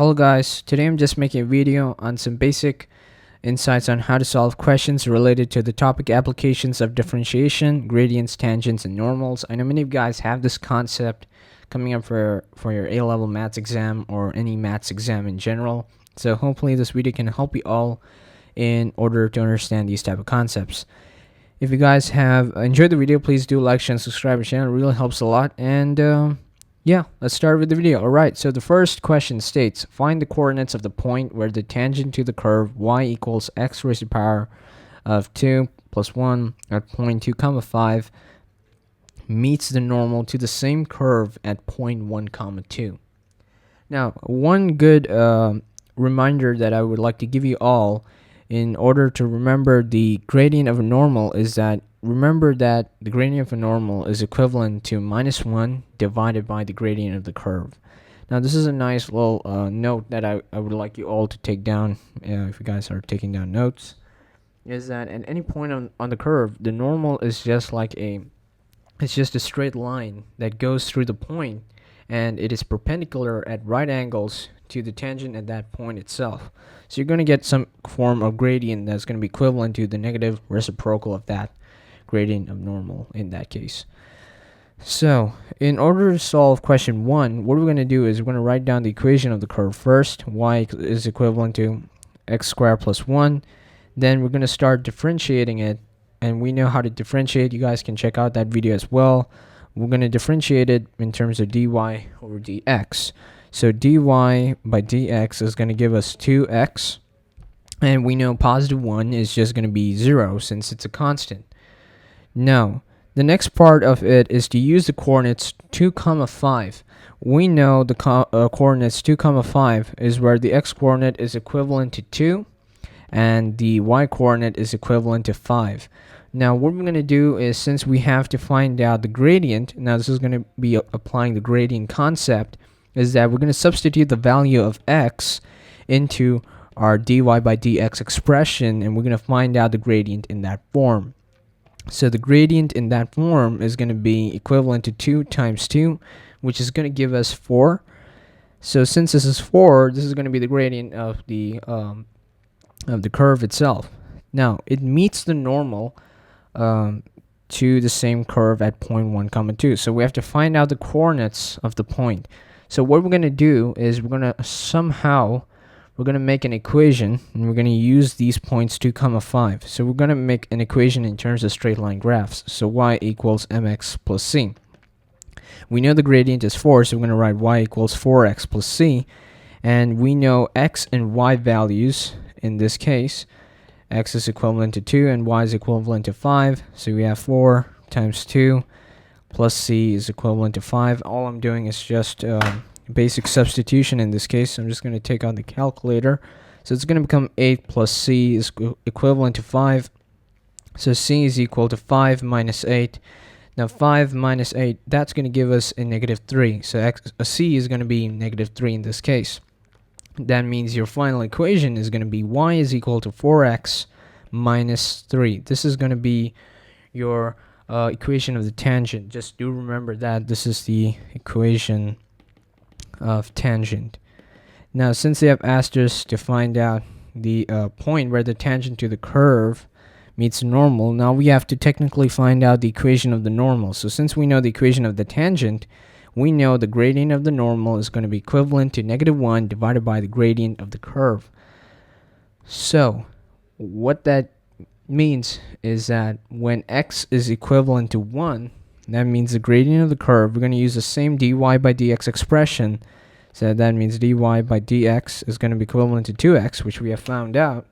Hello guys, today I'm just making a video on some basic insights on how to solve questions related to the topic applications of differentiation, gradients, tangents, and normals. I know many of you guys have this concept coming up for your A-level maths exam or any maths exam in general. So hopefully this video can help you all in order to understand these type of concepts. If you guys have enjoyed the video, please do like, share, and subscribe to the channel. It really helps a lot. And yeah, let's start with the video. Alright, so the first question states, find the coordinates of the point where the tangent to the curve y equals x raised to the power of 2 plus 1 at point 2 comma 5 meets the normal to the same curve at point 1 comma 2. Now, one good reminder that I would like to give you all in order to remember the gradient of a normal is that remember that the gradient of a normal is equivalent to minus 1 divided by the gradient of the curve. Now this is a nice little note that I would like you all to take down if you guys are taking down notes, is that at any point on the curve, the normal is just like it's just a straight line that goes through the point, and it is perpendicular at right angles to the tangent at that point itself. So you're going to get some form of gradient that's going to be equivalent to the negative reciprocal of that gradient of normal in that case. So in order to solve question 1, what we're going to do is we're going to write down the equation of the curve first. Y is equivalent to x squared plus 1. Then we're going to start differentiating it, and we know how to differentiate. You guys can check out that video as well. We're going to differentiate it in terms of dy over dx. So dy by dx is going to give us 2x, and we know positive 1 is just going to be 0 since it's a constant. Now, the next part of it is to use the coordinates 2 comma 5. We know the coordinates 2 comma 5 is where the x coordinate is equivalent to 2 and the y coordinate is equivalent to 5. Now what we're going to do is, since we have to find out the gradient, now this is going to be applying the gradient concept, is that we're going to substitute the value of x into our dy by dx expression, and we're going to find out the gradient in that form. So the gradient in that form is going to be equivalent to 2 times 2, which is going to give us 4. So since this is 4, this is going to be the gradient of the curve itself. Now it meets the normal to the same curve at point 1 comma 2. So we have to find out the coordinates of the point. So what we're going to do is we're going to make an equation, and we're going to use these points 2 comma 5. So we're going to make an equation in terms of straight line graphs. So y equals mx plus c. We know the gradient is 4, so we're going to write y equals 4x plus c. And we know x and y values in this case. X is equivalent to 2 and y is equivalent to 5. So we have 4 times 2 plus c is equivalent to 5. All I'm doing is just basic substitution in this case. I'm just going to take out the calculator. So it's going to become 8 plus c is equivalent to 5. So c is equal to 5 minus 8. Now 5 minus 8, that's going to give us a negative 3. So c is going to be negative 3 in this case. That means your final equation is going to be y is equal to 4x minus 3. This is going to be your equation of the tangent. Just do remember that this is the equation of tangent. Now since they have asked us to find out the point where the tangent to the curve meets normal, now we have to technically find out the equation of the normal. So since we know the equation of the tangent, we know the gradient of the normal is going to be equivalent to negative 1 divided by the gradient of the curve. So what that means is that when x is equivalent to 1, that means the gradient of the curve, we're going to use the same dy by dx expression. So that means dy by dx is going to be equivalent to 2x, which we have found out.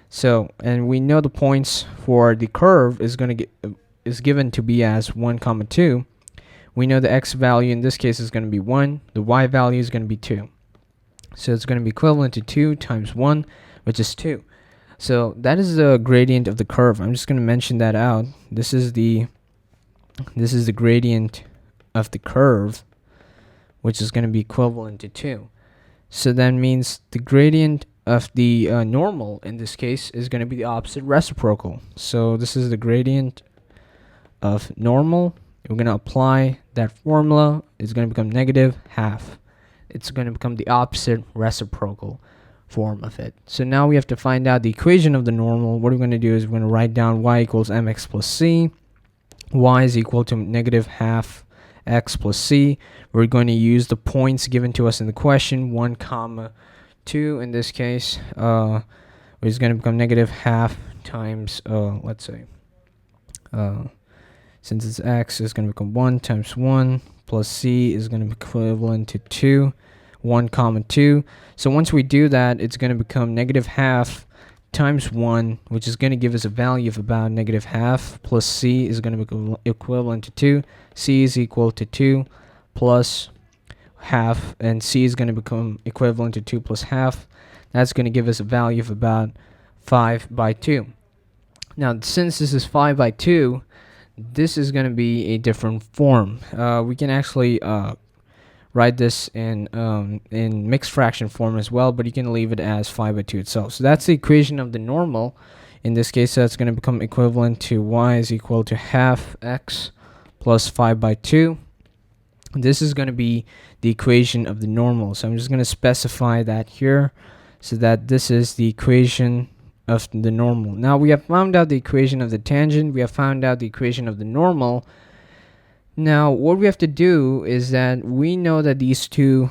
So, and we know the points for the curve is given to be as 1 comma 2. We know the x value in this case is going to be 1. The y value is going to be 2. So it's going to be equivalent to 2 times 1, which is 2. So that is the gradient of the curve. I'm just going to mention that out. This is the gradient of the curve, which is going to be equivalent to 2. So that means the gradient of the normal in this case is going to be the opposite reciprocal. So this is the gradient of normal. We're going to apply that formula. It's going to become negative half. it's going to become the opposite reciprocal form of it. So now we have to find out the equation of the normal. What we're going to do is we're going to write down y equals mx plus c. Y is equal to negative half x plus c. We're going to use the points given to us in the question, 1 comma 2 in this case, which is going to become negative half times, let's say, since it's x, is going to become 1 times 1 plus c is going to be equivalent to 2, 1 comma 2. So once we do that, it's going to become negative half times 1, which is going to give us a value of about negative half, plus c is going to be equivalent to 2. C is equal to 2 plus half, and c is going to become equivalent to 2 plus half. That's going to give us a value of about 5 by 2. Now, since this is 5 by 2, this is going to be a different form. We can actually write this in mixed fraction form as well, but you can leave it as 5 by 2 itself. So that's the equation of the normal. In this case, that's going to become equivalent to y is equal to half x plus 5 by 2. This is going to be the equation of the normal. So I'm just going to specify that here so that this is the equation of the normal. Now we have found out the equation of the tangent. We have found out the equation of the normal. Now what we have to do is that we know that these two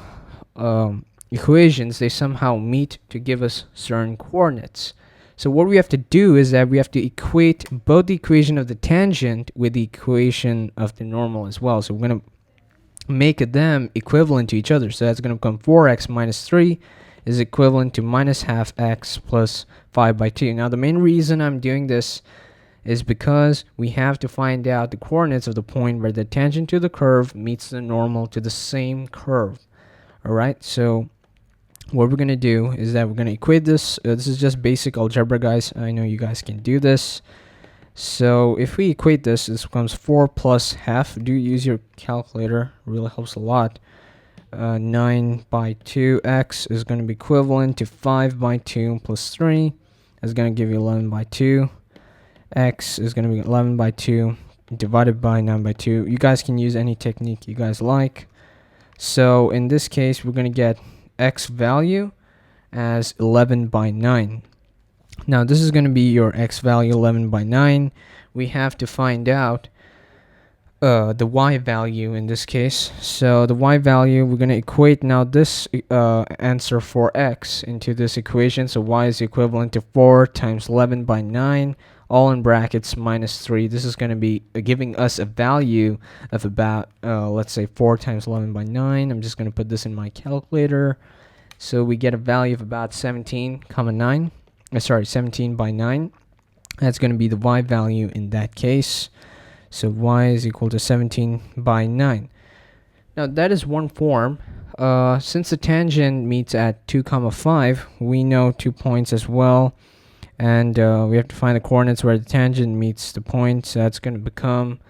equations, they somehow meet to give us certain coordinates. So what we have to do is that we have to equate both the equation of the tangent with the equation of the normal as well. So we're going to make them equivalent to each other. So that's going to become 4x minus 3 is equivalent to minus half x plus 5 by 2. Now the main reason I'm doing this is because we have to find out the coordinates of the point where the tangent to the curve meets the normal to the same curve. Alright, so what we're going to do is that we're going to equate this. This is just basic algebra, guys. I know you guys can do this. So if we equate this, this becomes 4 plus half. Do use your calculator, really helps a lot. 9 by 2x is going to be equivalent to 5 by 2 plus 3 is going to give you 11 by 2. X is going to be 11 by 2 divided by 9 by 2. You guys can use any technique you guys like. So in this case, we're going to get x value as 11 by 9. Now this is going to be your x value, 11 by 9. We have to find out the y value in this case. So the y value, we're going to equate now this answer for x into this equation. So y is equivalent to 4 times 11 by 9, all in brackets, minus 3. This is going to be giving us a value of about, let's say 4 times 11 by 9. I'm just going to put this in my calculator. So we get a value of about 17 by 9. That's going to be the y value in that case. So y is equal to 17 by 9. Now that is one form. Since the tangent meets at 2 comma 5, we know 2 points as well, and we have to find the coordinates where the tangent meets the point. So that's going to become,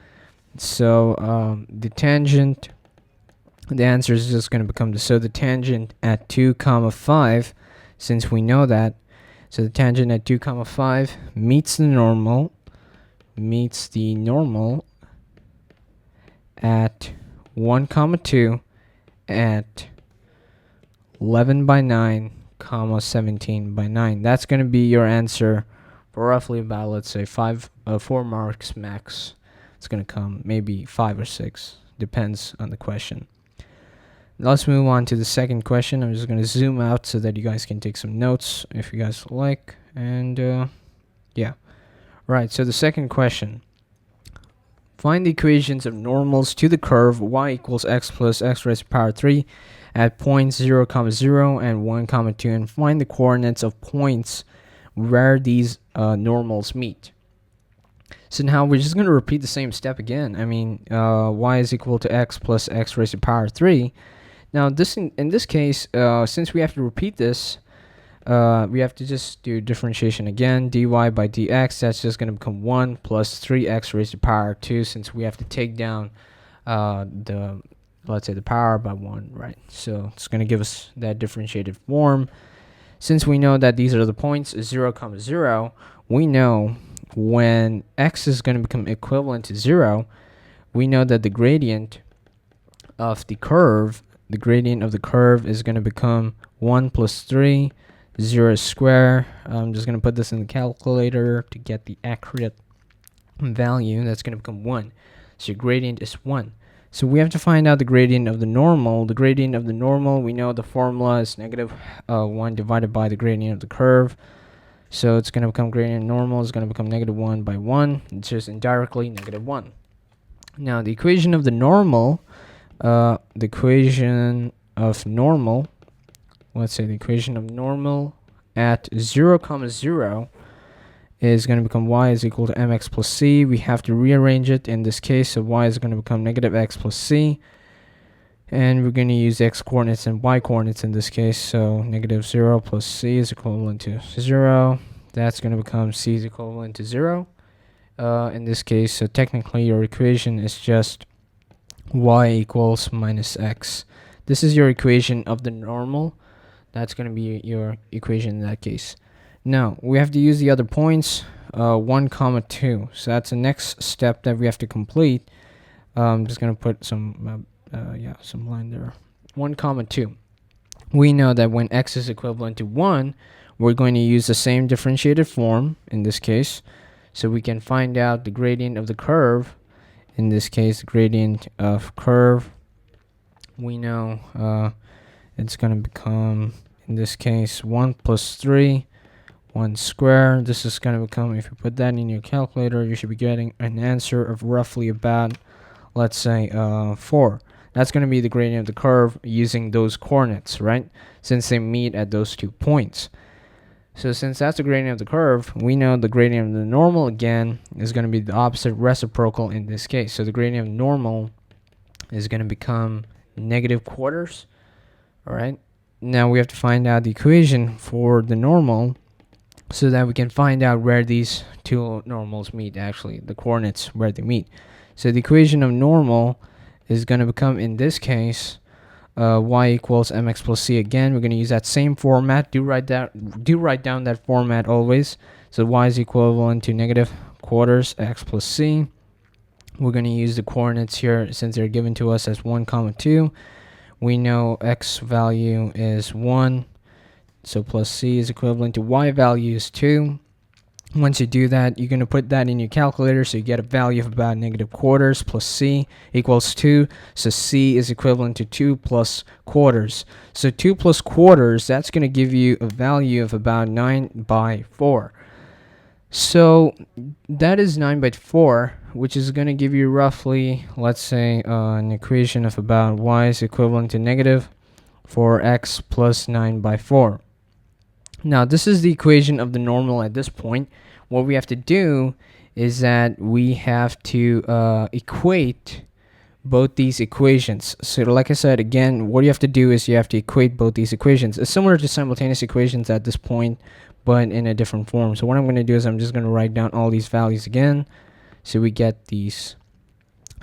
the tangent, the answer is just going to become the tangent at 2 comma 5, since we know that. So the tangent at 2 comma 5 meets the normal at 1 comma 2 at 11 by 9 comma 17 by 9. That's going to be your answer for roughly about, let's say, 4 marks max. It's going to come maybe 5 or 6, depends on the question. Let's move on to the second question. I'm just going to zoom out so that you guys can take some notes if you guys like. And yeah. Right, so the second question. Find the equations of normals to the curve y equals x plus x raised to the power 3 at points 0, 0 and 1, 2, and find the coordinates of points where these normals meet. So now we're just going to repeat the same step again. I mean, y is equal to x plus x raised to the power 3. Now, in this case, since we have to repeat this, we have to just do differentiation again. Dy by dx, that's just going to become 1 plus 3x raised to the power 2, since we have to take down let's say the power by 1, right? So it's going to give us that differentiated form. Since we know that these are the points 0, 0, we know when x is going to become equivalent to 0, we know that the gradient of the curve the gradient of the curve is going to become 1 plus 3, 0 square. I'm just going to put this in the calculator to get the accurate value. That's going to become 1. So your gradient is 1. So we have to find out the gradient of the normal. The gradient of the normal, we know the formula is negative 1 divided by the gradient of the curve. So it's going to become gradient normal is going to become negative 1 by 1. It's just indirectly negative 1. Now the equation of the normal, let's say the equation of normal at 0, 0 is going to become y is equal to mx plus c. We have to rearrange it in this case, so y is going to become negative x plus c. And we're going to use x coordinates and y coordinates in this case, so negative 0 plus c is equivalent to 0. That's going to become c is equivalent to 0 in this case. So technically your equation is just y equals minus x. This is your equation of the normal. That's going to be your equation in that case. Now we have to use the other points, 1 comma 2. So that's the next step that we have to complete. I'm just going to put some line there. 1 comma 2. We know that when x is equivalent to 1, we're going to use the same differentiated form in this case. So we can find out the gradient of the curve. In this case, gradient of curve, we know it's going to become, in this case, 1 plus 3, 1 square. This is going to become, if you put that in your calculator, you should be getting an answer of roughly about, let's say, 4. That's going to be the gradient of the curve using those coordinates, right? Since they meet at those 2 points. So since that's the gradient of the curve, we know the gradient of the normal again is going to be the opposite reciprocal in this case. So the gradient of normal is going to become negative quarters. All right. Now we have to find out the equation for the normal so that we can find out where these two normals meet, actually, the coordinates where they meet. So the equation of normal is going to become, in this case, y equals mx plus c. Again, we're going to use that same format. Do write down that format always. So y is equivalent to negative quarters x plus c. We're going to use the coordinates here since they're given to us as 1 comma 2. We know x value is 1, so plus c is equivalent to y value is 2. Once you do that, you're going to put that in your calculator, so you get a value of about negative quarters plus c equals 2. So c is equivalent to 2 plus quarters. So 2 plus quarters, that's going to give you a value of about 9 by 4. So that is 9 by 4, which is going to give you roughly, let's say, an equation of about y is equivalent to negative 4x plus 9 by 4. Now, this is the equation of the normal at this point. What we have to do is that we have to equate both these equations. So like I said, again, what you have to do is you have to equate both these equations. It's similar to simultaneous equations at this point, but in a different form. So what I'm going to do is I'm just going to write down all these values again. So we get these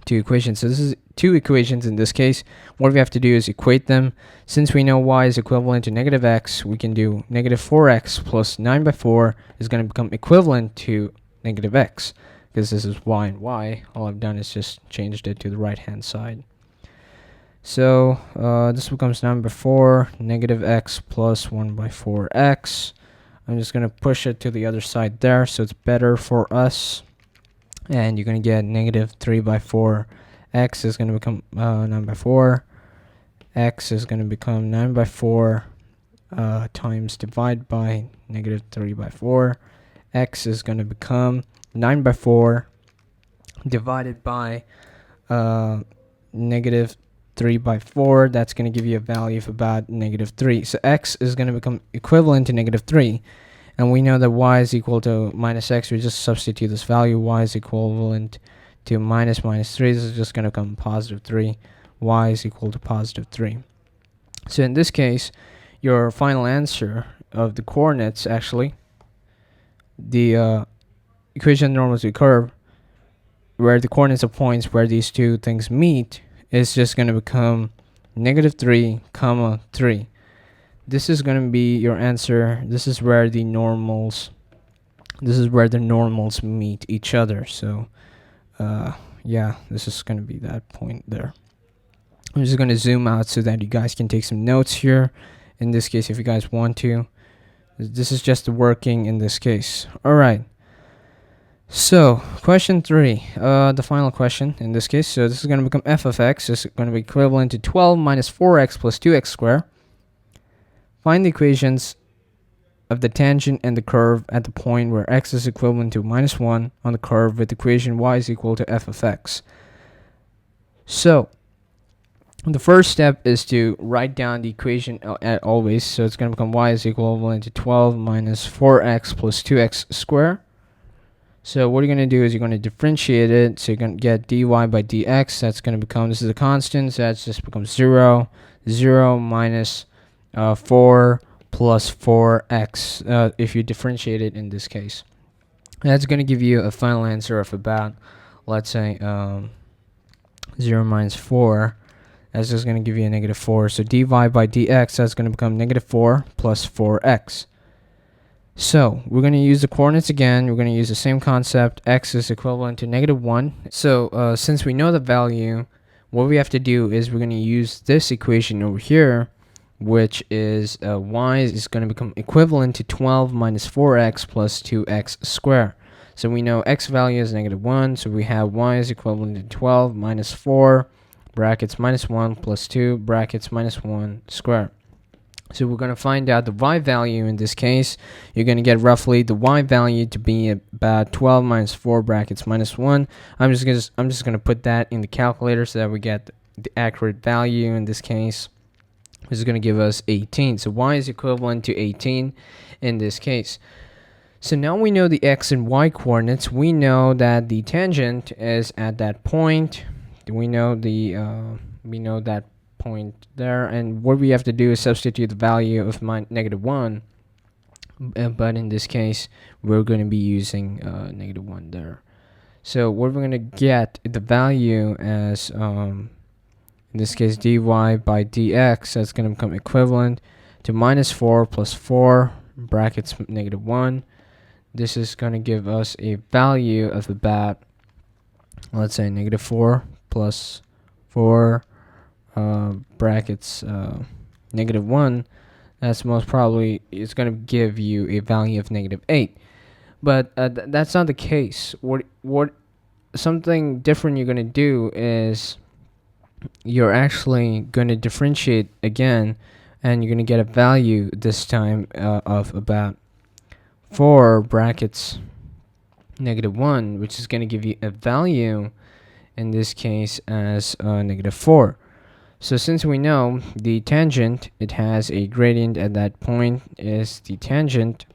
two equations. So this is two equations in this case. What we have to do is equate them. Since we know y is equivalent to negative x, we can do negative 4x plus 9 by 4 is going to become equivalent to negative x, because this is y and y. All I've done is just changed it to the right hand side. So this becomes 9 by 4, negative x plus 1 by 4x. I'm just going to push it to the other side there so it's better for us. And you're going to get negative 3 by 4. X is going to become 9 by 4. X is going to become 9 by 4 times divide by negative 3 by 4. X is going to become 9 by 4 divided by negative 3 by 4. That's going to give you a value of about negative 3. So x is going to become equivalent to negative 3. And we know that y is equal to minus x. We just substitute this value. Y is equivalent to minus 3. This is just going to become positive 3. Y is equal to positive 3. So in this case, your final answer of the coordinates, actually, the equation of the normal to the curve, where the coordinates of points where these two things meet, is just going to become negative 3, comma 3. This is going to be your answer. This is where the normals meet each other. So yeah, this is going to be that point there. I'm just going to zoom out so that you guys can take some notes here. In this case, if you guys want to, this is just the working in this case. All right. So question 3, the final question in this case. So this is going to become f of x is going to be equivalent to 12 minus 4x plus 2x squared. Find the equations of the tangent and the curve at the point where x is equivalent to minus 1 on the curve with the equation y is equal to f of x. So the first step is to write down the equation at always. So it's going to become y is equivalent to 12 minus 4x plus 2x squared. So what you're going to do is you're going to differentiate it. So you're going to get dy by dx. That's going to become, this is a constant, so that's just becomes 0. 0 minus 4 plus 4x if you differentiate it in this case. That's going to give you a final answer of about, let's say, 0 minus 4. That's just going to give you a negative 4. So dy by dx, that's going to become negative 4 plus 4x. So we're going to use the coordinates again. We're going to use the same concept. X is equivalent to negative 1. So since we know the value, what we have to do is we're going to use this equation over here, which is y is going to become equivalent to 12 minus 4x plus 2x squared. So we know x value is negative 1. So we have y is equivalent to 12 minus 4 brackets minus 1 plus 2 brackets minus 1 squared. So we're going to find out the y value in this case. You're going to get roughly the y value to be about 12 minus 4 brackets minus 1. I'm just going to put that in the calculator so that we get the accurate value in this case. This is going to give us 18. So y is equivalent to 18 in this case. So now we know the x and y coordinates. We know that the tangent is at that point. We know that point there, and what we have to do is substitute the value of negative 1, but in this case we're going to be using negative 1 there. So what we're going to get the value as in this case dy by dx, that's going to become equivalent to minus 4 plus 4 brackets negative 1. This is going to give us a value of about, let's say, negative 4 plus 4 brackets negative 1. That's most probably, it's going to give you a value of negative 8. But that's not the case. What something different you're going to do is you're actually going to differentiate again, and you're going to get a value this time of about 4 brackets negative 1, which is going to give you a value in this case as negative 4. So since we know the tangent, it has a gradient at that point, is the tangent,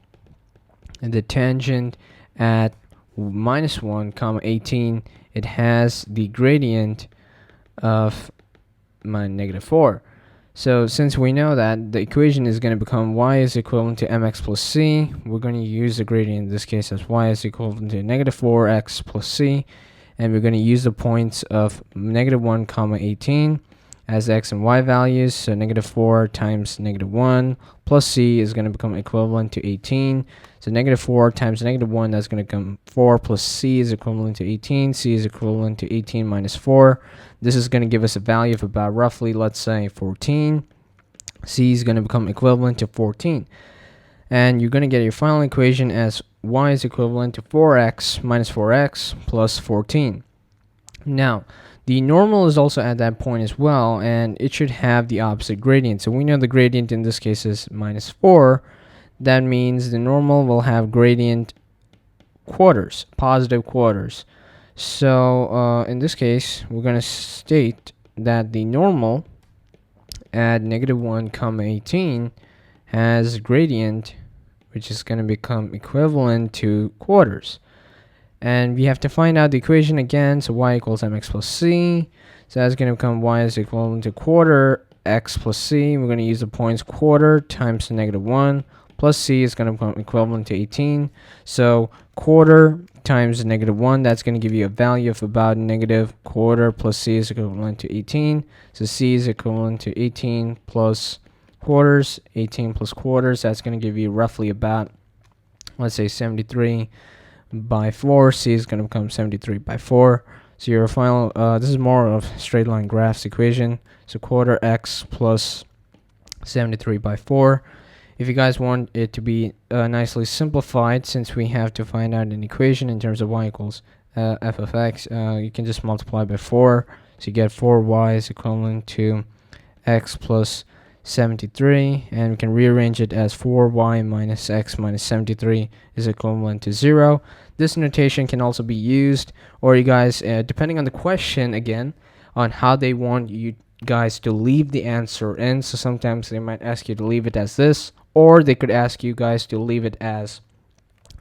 and the tangent at minus 1 comma 18, it has the gradient of negative 4. So since we know that, the equation is going to become y is equivalent to mx plus c. We're going to use the gradient in this case as y is equivalent to negative 4x plus c, and we're going to use the points of negative 1 comma 18 as x and y values. So negative 4 times negative 1 plus c is going to become equivalent to 18. So negative 4 times negative 1, that's going to become 4 plus c is equivalent to 18. C is equivalent to 18 minus 4. This is going to give us a value of about roughly, let's say, 14. C is going to become equivalent to 14. And you're going to get your final equation as y is equivalent to 4x minus 4x plus 14. Now, the normal is also at that point as well, and it should have the opposite gradient. So we know the gradient in this case is minus 4. That means the normal will have gradient quarters, positive quarters. So in this case, we're going to state that the normal at negative 1 comma 18 has gradient, which is going to become equivalent to quarters. And we have to find out the equation again. So y equals mx plus c. So that's going to become y is equivalent to quarter x plus c. We're going to use the points quarter times the negative 1 plus c is going to become equivalent to 18. So quarter times the negative 1, that's going to give you a value of about negative quarter plus c is equivalent to 18. So c is equivalent to 18 plus quarters. 18 plus quarters, that's going to give you roughly about, let's say, 73 by 4. C is going to become 73 by 4. So your final, this is more of straight line graphs equation. So quarter x plus 73 by 4. If you guys want it to be nicely simplified, since we have to find out an equation in terms of y equals f of x, you can just multiply by 4. So you get 4y is equivalent to x plus 73, and we can rearrange it as 4y minus x minus 73 is equivalent to 0. This notation can also be used, or you guys, depending on the question again, on how they want you guys to leave the answer in. So sometimes they might ask you to leave it as this, or they could ask you guys to leave it as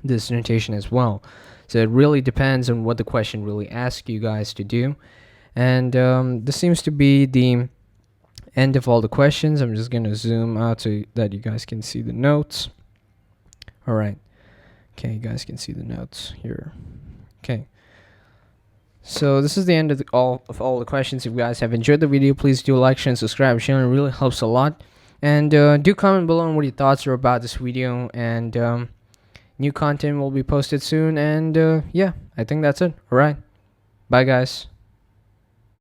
this notation as well. So it really depends on what the question really asks you guys to do. And this seems to be the end of all the questions. I'm just going to zoom out so that you guys can see the notes. All right. Okay, you guys can see the notes here. Okay. So this is the end of all the questions. If you guys have enjoyed the video, please do like, share, and subscribe. Sharing really helps a lot. And do comment below on what your thoughts are about this video. And new content will be posted soon. And yeah, I think that's it. All right. Bye, guys.